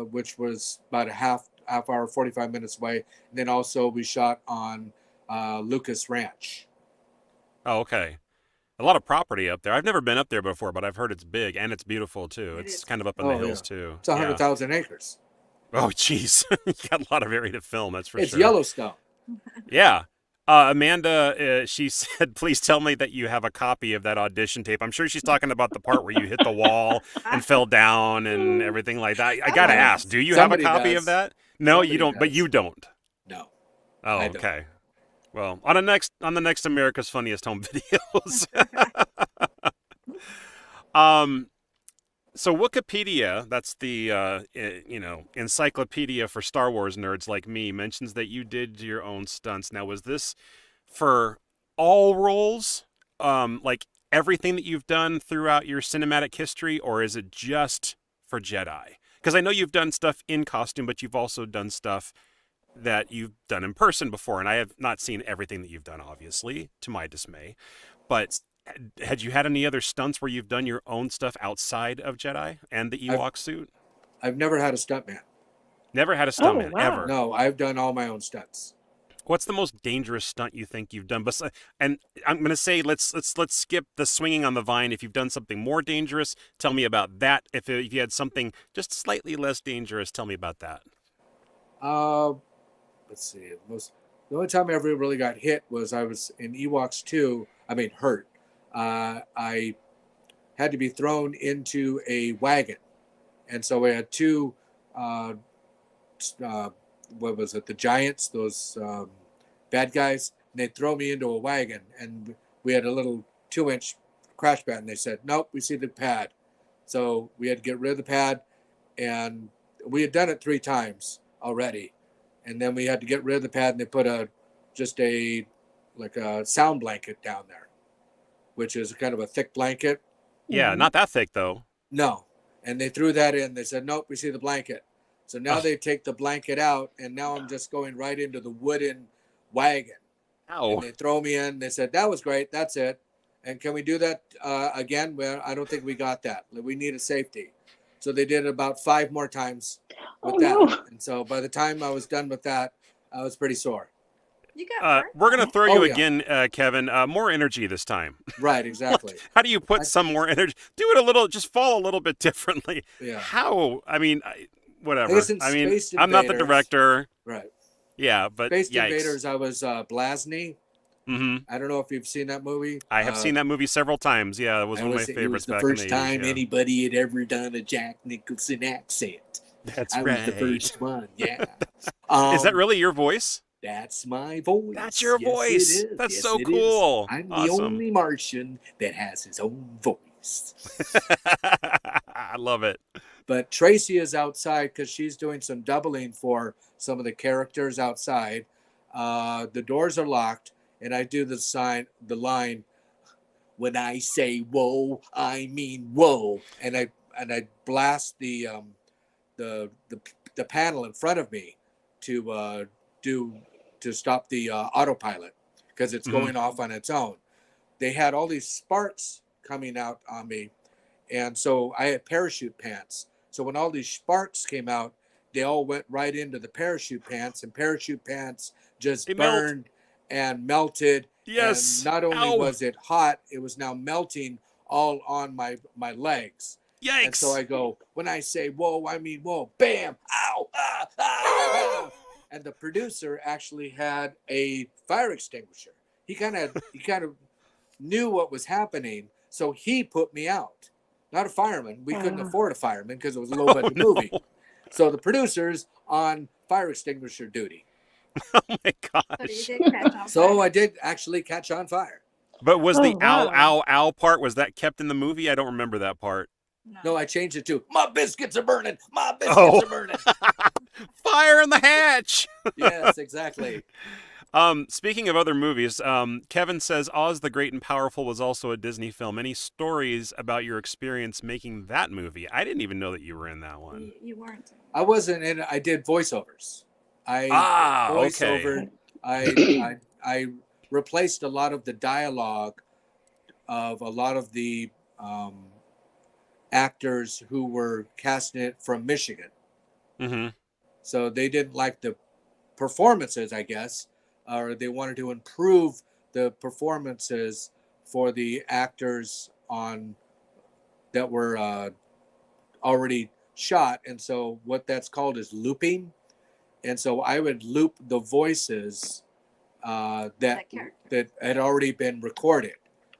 which was about a half hour, 45 minutes away. And then also we shot on Lucas Ranch. Oh, okay. A lot of property up there. I've never been up there before, but I've heard it's big and it's beautiful too. It It's is. kind of up in the Oh, hills yeah. too. It's 100,000 acres. Oh, jeez. You got a lot of area to film, that's for It's sure. Yellowstone. Yeah. Amanda, she said, please tell me that you have a copy of that audition tape. I'm sure she's talking about the part where you hit the wall and fell down and everything like that. I got to ask, do you Somebody have a copy does. of that? No, Somebody you don't, but does. you don't. No. Oh, I don't. okay. Well, on the next America's Funniest Home Videos. So Wikipedia, that's the encyclopedia for Star Wars nerds like me, mentions that you did your own stunts. Now, was this for all roles, like everything that you've done throughout your cinematic history, or is it just for Jedi? Because I know you've done stuff in costume, but you've also done stuff that you've done in person before, and I have not seen everything that you've done, obviously, to my dismay. But had you had any other stunts where you've done your own stuff outside of Jedi and the Ewok suit? I've never had a stuntman. Never had a stuntman, wow. ever. No, I've done all my own stunts. What's the most dangerous stunt you think you've done? And I'm going to say let's skip the swinging on the vine. If you've done something more dangerous, tell me about that. If you had something just slightly less dangerous, tell me about that. Let's see. The only time I ever really got hit was I was in Ewoks 2. I mean, hurt. I had to be thrown into a wagon, and so we had two. What was it? The giants, those bad guys. And they throw me into a wagon, and we had a little 2-inch crash pad, and they said, "Nope, we see the pad." So we had to get rid of the pad, and we had done it 3 times already, and then we had to get rid of the pad, and they put a sound blanket down there, which is kind of a thick blanket. Yeah, not that thick though. No, and they threw that in. They said, "Nope, we see the blanket." So now they take the blanket out, and now I'm just going right into the wooden wagon. Ow. And they throw me in. They said, "That was great. That's it. And can we do that again?" Well, I don't think we got that. We need a safety. So they did it about 5 more times with that. No. And so by the time I was done with that, I was pretty sore. You got hurt? We're going to throw you yeah. again, Kevin. More energy this time. Right, exactly. How do you put some more energy? Do it a little, just fall a little bit differently. Yeah. How? I mean, whatever. Listen, I mean, Space I'm not the Invaders. director. Right. Yeah, but Space yikes. Invaders, I was Blasny. Mm-hmm. I don't know if you've seen that movie. I have seen that movie several times. Yeah, it was one of my favorites It was the back first in the time 80s, yeah. anybody had ever done a Jack Nicholson accent. That's I right. was the first one, yeah. Is that really your voice? That's my voice. That's your Yes, voice. it is. That's Yes, so it is. cool. I'm the Awesome. only Martian that has his own voice. I love it. But Tracy is outside because she's doing some doubling for some of the characters outside. The doors are locked, and I do the line, "When I say whoa, I mean whoa," and I blast the panel in front of me to stop the autopilot because it's going off on its own. They had all these sparks coming out on me, and so I had parachute pants. So when all these sparks came out, they all went right into the parachute pants, and parachute pants just burned and melted. Yes. And not only Ow. was it hot, it was now melting all on my legs. Yikes. And so I go, "When I say whoa, I mean whoa." Bam! Ow! Ah! Ah! Ah! And the producer actually had a fire extinguisher. He kind of knew what was happening, so he put me out. Not a fireman. We couldn't afford a fireman because it was a low budget movie. So the producer's on fire extinguisher duty. Oh my So gosh. you did catch on So fire. I did actually catch on fire. But was the wow. ow, ow, ow part, was that kept in the movie? I don't remember that part. No, I changed it to "My biscuits are burning. My biscuits Oh. are burning." Fire in the hatch! Yes, exactly. Speaking of other movies, Kevin says Oz the Great and Powerful was also a Disney film. Any stories about your experience making that movie? I didn't even know that you were in that one. You weren't. I wasn't in it. I did voiceovers. Okay. I replaced a lot of the dialogue of a lot of the actors who were casting it from Michigan. Mm-hmm. So they didn't like the performances, I guess, or they wanted to improve the performances for the actors that were already shot. And so what that's called is looping. And so I would loop the voices that had already been recorded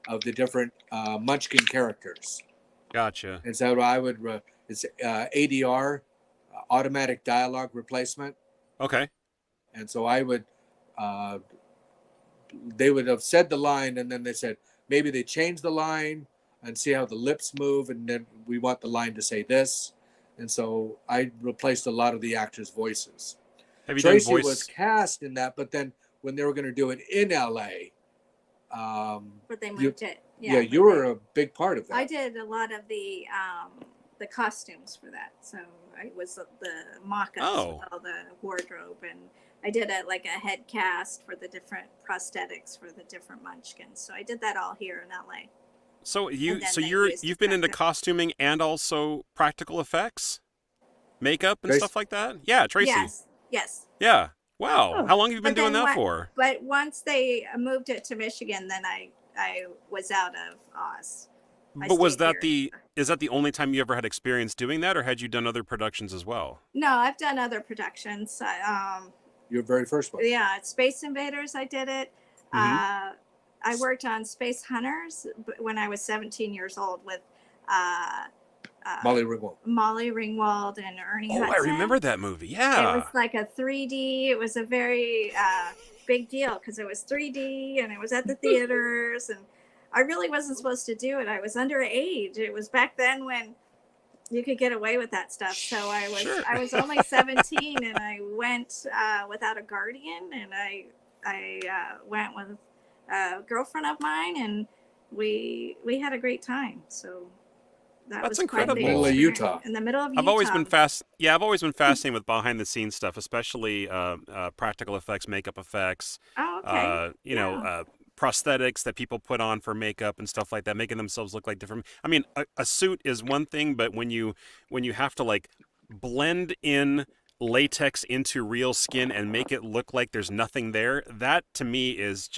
of the different Munchkin characters. Gotcha. And so I would, it's ADR, automatic dialogue replacement. Okay. And so I would, they would have said the line, and then they said, maybe they change the line and see how the lips move, and then we want the line to say this. And so I replaced a lot of the actors' voices. Have you Tracy done voice? was cast in that, but then when they were going to do it in LA, But they moved it. yeah, you were a big part of that. I did a lot of the costumes for that. So I was the mock-ups Oh. with all the wardrobe and I did like a head cast for the different prosthetics for the different Munchkins. So I did that all here in LA. So And then they you've been into practical. costuming and also practical effects, makeup and Tracy? stuff like that. Yeah, Tracy. Yes. Yeah. Wow. Oh. How long have you been But doing then that for? But once they moved it to Michigan, then I was out of Oz. But was stayed that here. is that the only time you ever had experience doing that, or had you done other productions as well? No, I've done other productions. Your very first one. Yeah, Space Invaders. I did it. Mhm. I worked on Space Hunters when I was 17 years old with Molly Ringwald. Molly Ringwald and Ernie Oh, Hudson. I remember that movie. It Yeah. was like a 3D. It was a very big deal because it was 3D and it was at the theaters. And I really wasn't supposed to do it. I was underage. It was back then when you could get away with that stuff. So Sure. I was only 17 and I went without a guardian, and I went with a girlfriend of mine, and we had a great time. So that That's was quite the incredible. Middle of experience. Utah. In the middle of Utah. I've always been I've always been fascinated with behind the scenes stuff, especially practical effects, makeup effects. Oh, okay. You know, prosthetics that people put on for makeup and stuff like that, making themselves look like different. I mean, a suit is one thing, but when you have to like blend in latex into real skin and make it look like there's nothing there, that to me is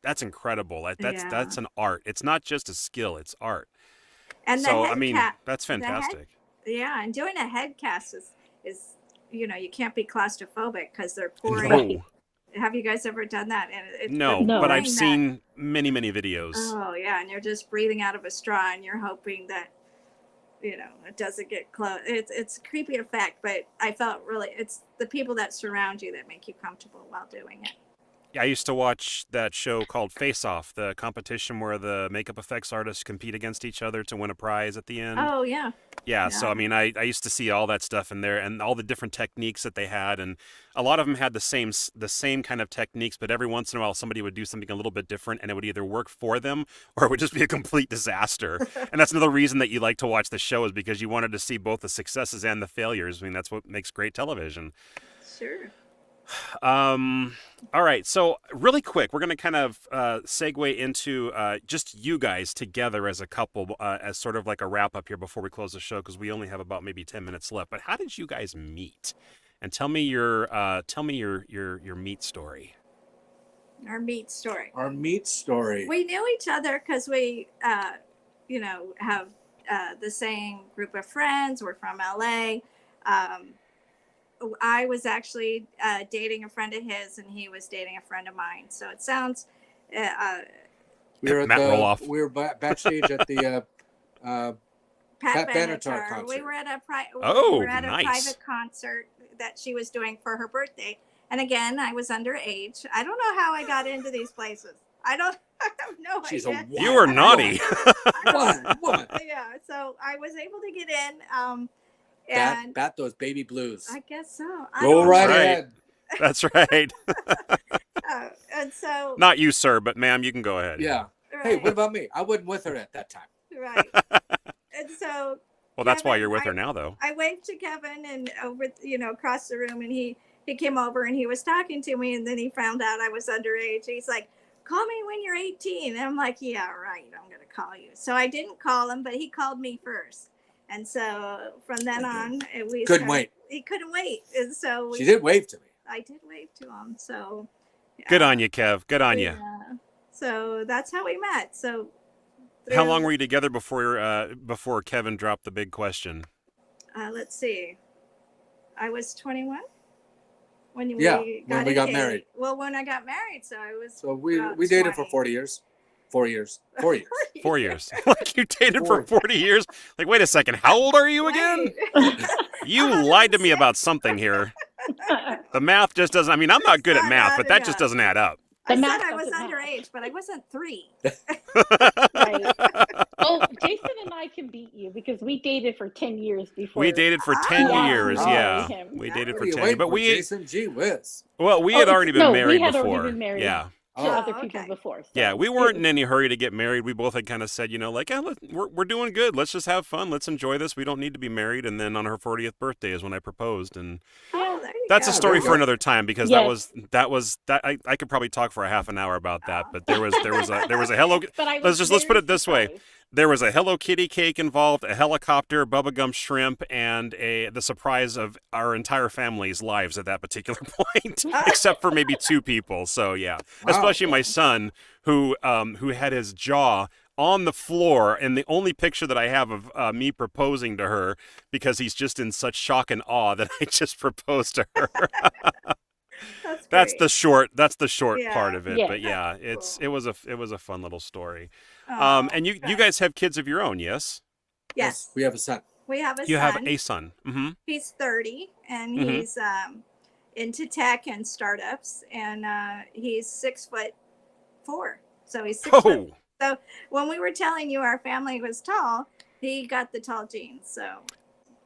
that's incredible. That's an art. It's not just a skill; it's art. And So the I mean, head that's fantastic. and doing a head cast is you can't be claustrophobic because they're pouring. No, Have you guys ever done that? And no, No. but I've pouring that- seen many videos. Oh yeah, and you're just breathing out of a straw, and you're hoping that it doesn't get close. It's a creepy effect, but I felt really it's the people that surround you that make you comfortable while doing it. I used to watch that show called Face Off, the competition where the makeup effects artists compete against each other to win a prize at the end. Oh yeah. Yeah, so I mean, I used to see all that stuff in there and all the different techniques that they had, and a lot of them had the same kind of techniques, but every once in a while somebody would do something a little bit different, and it would either work for them or it would just be a complete disaster. And that's another reason that you like to watch the show, is because you wanted to see both the successes and the failures. I mean, that's what makes great television. Sure. All right, so really quick, we're going to kind of segue into just you guys together as a couple, as sort of like a wrap up here before we close the show, because we only have about maybe 10 minutes left. But how did you guys meet? And tell me your meet story. Our meat story. Our meat story. We knew each other because we, have the same group of friends. We're from LA. I was actually dating a friend of his, and he was dating a friend of mine. So it sounds. We were at Matt Roloff. we were backstage at the Pat Benatar concert. We were at a Oh, we were at a nice. private concert that she was doing for her birthday. And again, I was underage. I don't know how I got into these places. I have no She's a idea. You were naughty. woman. Yeah, so I was able to get in. Bat those baby blues. I guess so. Go right Right. ahead. That's right. And so. Not you, sir, but ma'am, you can go ahead. Yeah. Right, Hey, what about me? I wasn't with her at that time. right. And so. Well, that's why Kevin, you're with her now, though. I waved to Kevin and over, across the room, and he came over and he was talking to me, and then he found out I was underage. He's like, "Call me when you're 18." And I'm like, "Yeah, right. I'm going to call you." So I didn't call him, but he called me first. And so from then on, Couldn't wait. He couldn't wait. And so She did wave to me. I did wave to him. So Good on you, Kev. Good on you. yeah. So that's how we met. So How long were you together before Kevin dropped the big question? let's see. I was 21 when we Yeah, got when we got engaged. married. Well, when I got married, so I was. So we about dated for 20. 40 years. 4 years. 4 years. 4 years. Like you dated for 40 years? Like, wait a second. How old are you again? Right. You lied to me about something here. The math just doesn't. I mean, I'm not good at math, but that just doesn't add up. I The said math I was doesn't help. underage, but I wasn't 3. Right. Well, Jason and I can beat you because we dated for 10 years before. We dated for 10 Yeah. years. Oh. Yeah. Him. We Yeah. dated What for are you 10 years. waiting But for, we, Jason? Gee whiz. well, we had already been no, married we had before. already been married. Yeah. Oh. other people okay. before. So Yeah, we weren't in any hurry to get married. We both had kind of said, like, we're doing good. Let's just have fun. Let's enjoy this. We don't need to be married. And then on her 40th birthday is when I proposed, and Oh, there you that's go. a story there you for go. another time because Yes. I could probably talk for a half an hour about that. But there was a Hello. But I was Let's put very it this way. surprised. There was a Hello Kitty cake involved, a helicopter, bubblegum shrimp, and the surprise of our entire family's lives at that particular point, except for maybe 2 people. So yeah, Wow. especially my son, who had his jaw on the floor, and the only picture that I have of me proposing to her because he's just in such shock and awe that I just proposed to her. That's great. the short Yeah. part of it. Yeah. But yeah, That's it was a fun little story. Oh, And you good. guys have kids of your own, yes? Yes, We have a son. we have a You son. have a son. Mm-hmm. He's 30, and Mhm. he's into tech and startups, and he's 6'4". So he's 6 foot. Oh, So when we were telling you our family was tall, he got the tall genes. So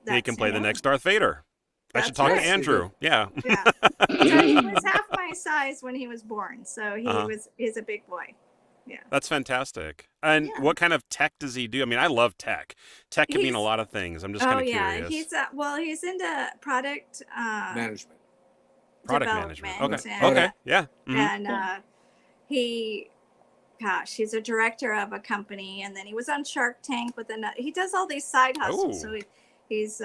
he can play the him. next Darth Vader. I should That's talk to right. Andrew. Yeah. Yeah. So he was half my size when he was born. So he's a big boy. Yeah. That's fantastic. And Yeah. what kind of tech does he do? I mean, I love tech. Tech can mean a He's- lot of things. I'm just kind of curious. He's into product Management. Product management. development Okay. and, Okay. Yeah. Mhm. and he's a director of a company, and then he was on Shark Tank with another. He does all these side hustles, Ooh. so he's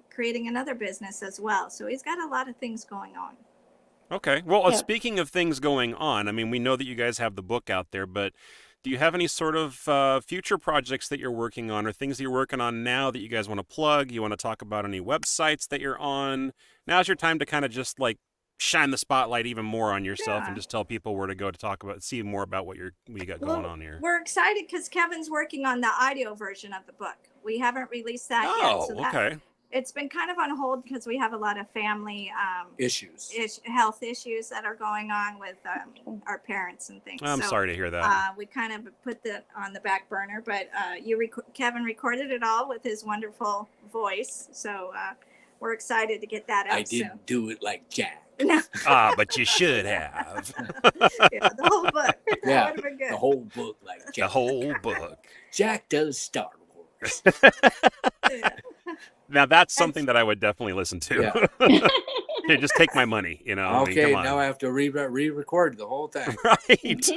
creating another business as well. So he's got a lot of things going on. Okay. Well, Yeah. speaking of things going on, I mean, we know that you guys have the book out there, but do you have any sort of future projects that you're working on or things that you're working on now that you guys want to plug? You want to talk about any websites that you're on? Now's your time to kind of just like shine the spotlight even more on yourself Yeah. and just tell people where to go to talk about, see more about what you got going on here. We're excited because Kevin's working on the audio version of the book. We haven't released that Oh, yet. So okay. it's been kind of on hold because we have a lot of family Issues. health issues that are going on with our parents and things. I'm So, sorry to hear that. we kind of put that on the back burner, but Kevin recorded it all with his wonderful voice. So we're excited to get that out I didn't do it like Jack. soon. But you should have. Yeah, the whole book. That Yeah, would have been good. The whole book like Jack. The whole book. Jack does Star Wars. Yeah. Now that's something that I would definitely listen to. Yeah. Here, just take my money, I mean, Okay, come on. now I have to re-record the whole thing. Right.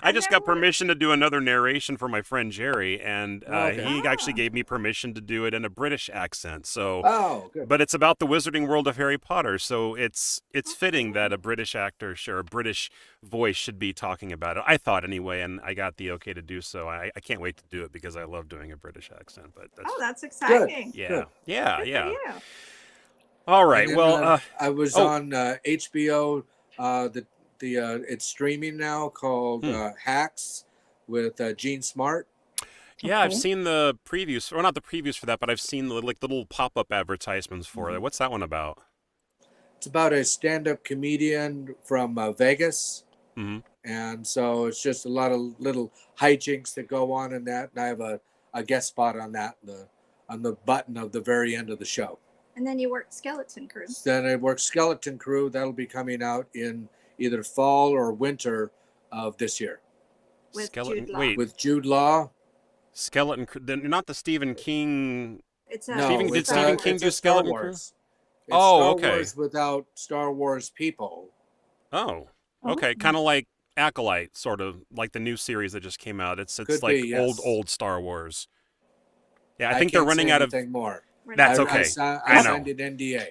I And just then got permission to do another narration for my friend Jerry, and Okay. he actually gave me permission to do it in a British accent. So, Oh, good. but it's about the wizarding world of Harry Potter, so it's fitting that a British actor or a British voice should be talking about it. I thought anyway, and I got the okay to do so. I can't wait to do it because I love doing a British accent. But that's, Oh, that's exciting. yeah, good. yeah, Good yeah. for you. All right. And then, Well, I was on HBO. It's streaming now called Hacks with Gene Smart. yeah, I've Okay. seen the previews, or not the previews for that, but I've seen the little pop-up advertisements for it. What's that one about? It's about a stand-up comedian from Vegas, Hmm. and so it's just a lot of little hijinks that go on in that. And I have a guest spot on that on the button of the very end of the show. And then you worked Skeleton Crew. Then I work Skeleton Crew. That'll be coming out in either fall or winter of this year With Skeleton. Jude Law. Wait, with Jude Law. Skeleton. Not the Stephen King. It's No, Stephen- did it's Stephen King it's do a Star Skeleton Crew? Wars. It's Oh, Star okay. Wars without Star Wars people. Oh, Oh. okay. Kind of like Acolyte, sort of like the new series that just came out. It's Could like be, yes. old Star Wars. Yeah, I think they're can't running say out of. anything more. We're That's not- okay. I I know. signed an NDA.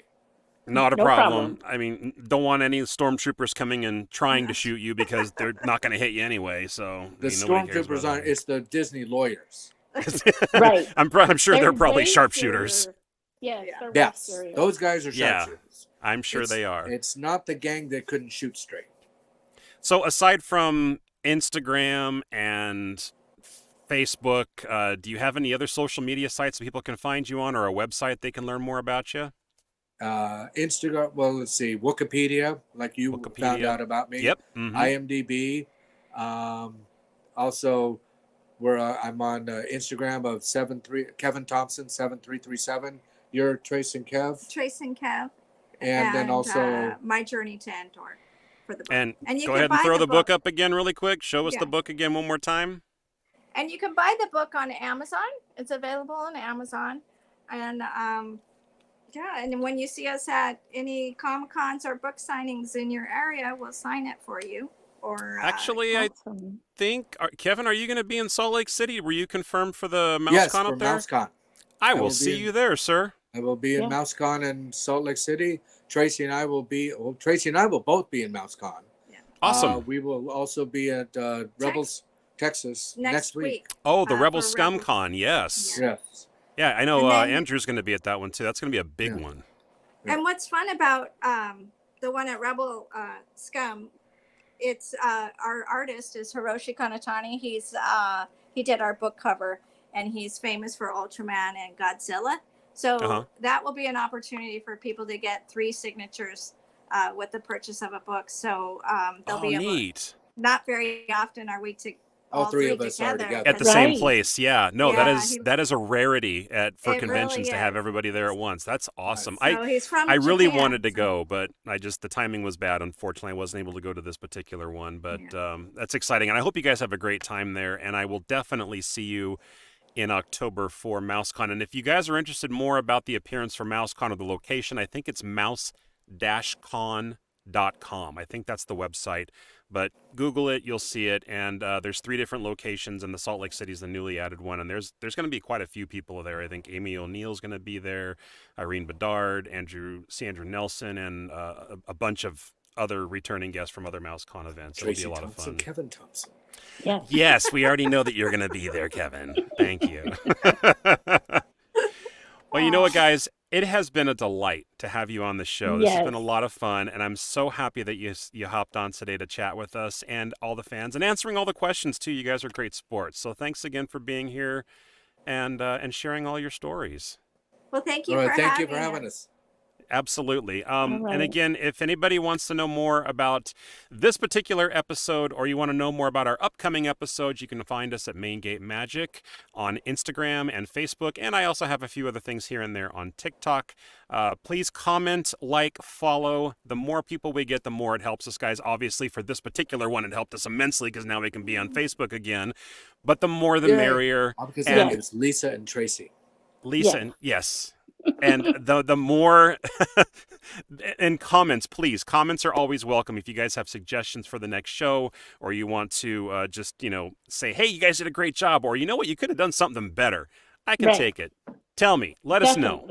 Not a No problem. problem. I mean, don't want any stormtroopers coming and trying to shoot you because they're not going to hit you anyway. So The nobody cares stormtroopers about aren't. It's the Disney lawyers. that. Right. I'm sure they're probably way sharpshooters. scarier. Yes, Yeah. they're way Yes, scarier. those guys are Yeah. sharpshooters. I'm sure It's- they are. It's not the gang that couldn't shoot straight. So aside from Instagram and Facebook, do you have any other social media sites that people can find you on, or a website they can learn more about you? Instagram. Well, let's see. Wikipedia, like you found Wikipedia. out about me. Yep. Mhm. IMDb. Also, I'm on Instagram of Kevin Thompson 7337. You're Trace and Kev, Trace and Kev. and then also My Journey to Endor for the book. And you go can ahead and buy throw the book up again really quick. Show us Yeah. the book again one more time. And you can buy the book on Amazon. It's available on Amazon. And and when you see us at any Comic-Cons or book signings in your area, we'll sign it for you. Or Actually, Awesome. Kevin, are you going to be in Salt Lake City? Were you confirmed for the Yes, MouseCon for up there? MouseCon. I will will be see in- you there, sir. I will be in Yeah. MouseCon in Salt Lake City. Tracy and I will both be in MouseCon. Awesome. We will also be at Rebels, Texas next week. Oh, the Rebel for Scum Rebels. Con, yes. Yes. Yeah, I know And then- Andrew's going to be at that one too. That's going to be a big Yeah. one. And what's fun about the one at Rebel Scum, it's our artist is Hiroshi Kanatani. He did our book cover, and he's famous for Ultraman and Godzilla. So that will be an opportunity for people to get 3 signatures with the purchase of a book. So they'll be able. Neat. Not very often are we All three of us are together. At the Right. same place, yeah. No, Yeah, that is a rarity for It conventions really to have is. everybody there at once. That's awesome. So he's from I really Japan, wanted to so- go, but the timing was bad. Unfortunately, I wasn't able to go to this particular one. But that's exciting, and I hope you guys have a great time there. And I will definitely see you in October for MouseCon. And if you guys are interested more about the appearance for MouseCon or the location, I think it's mouse-con.com. I think that's the website. But Google it, you'll see it. And there's 3 different locations, and the Salt Lake City is the newly added one. And there's going to be quite a few people there. I think Amy O'Neill's going to be there, Irene Bedard, Andrew Nelson, and a bunch of other returning guests from other MouseCon events. Tracy It'll be a lot Thompson, of fun. Kevin Thompson. Yes. Yes, we already know that you're going to be there, Kevin. Thank you. Well, you know what, guys? It has been a delight to have you on the show. This has been a lot of fun, and I'm so happy that you hopped on today to chat with us and all the fans and answering all the questions, too. You guys are great sports. So thanks again for being here and sharing all your stories. Well, thank you All right, for thank you for having us. Absolutely. right. And again, if anybody wants to know more about this particular episode, or you want to know more about our upcoming episodes, you can find us at Main Gate Magic on Instagram and Facebook. And I also have a few other things here and there on TikTok. Please comment, like, follow. The more people we get, the more it helps us, guys. Obviously, for this particular one, it helped us immensely because now we can be on Facebook again. But the more, the merrier. Because And it's Lisa and Tracy. Lisa, and yes. And the more and comments, please. Comments are always welcome. If you guys have suggestions for the next show, or you want to just say, hey, you guys did a great job, or you know what, you could have done something better, I can take it. Tell me, let us know.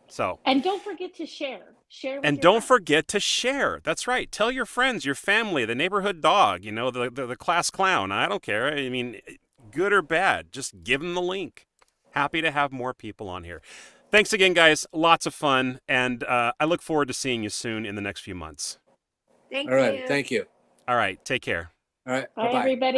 So, and don't forget to share with and your don't friends. forget to share. That's right. Tell your friends, your family, the neighborhood dog, the class clown. I don't care. I mean, good or bad, just give them the link. Happy to have more people on here. Thanks again, guys. Lots of fun. And I look forward to seeing you soon in the next few months. Thank All right, you. thank you. All right. Take care. All right, Bye, bye-bye. everybody.